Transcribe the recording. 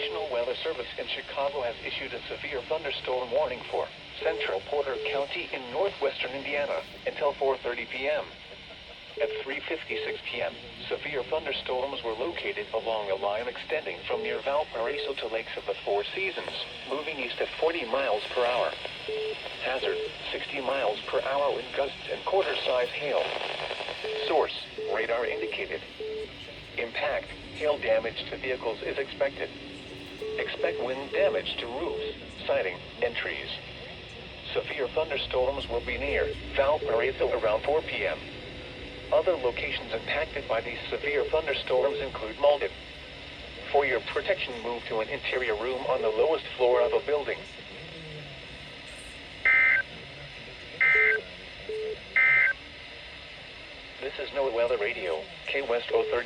National Weather Service in Chicago has issued a severe thunderstorm warning for central Porter County in northwestern Indiana until 4:30 p.m. At 3:56 p.m., severe thunderstorms were located along a line extending from near Valparaiso to Lakes of the Four Seasons, moving east at 40 miles per hour. Hazard, 60 miles per hour wind gusts and quarter-size hail. Source, radar indicated. Impact, hail damage to vehicles is expected. Expect wind damage to roofs, siding, and trees. Severe thunderstorms will be near Valparaiso around 4 p.m. Other locations impacted by these severe thunderstorms include Malden. For your protection, move to an interior room on the lowest floor of a building. This is NOAA Weather Radio, K West 030.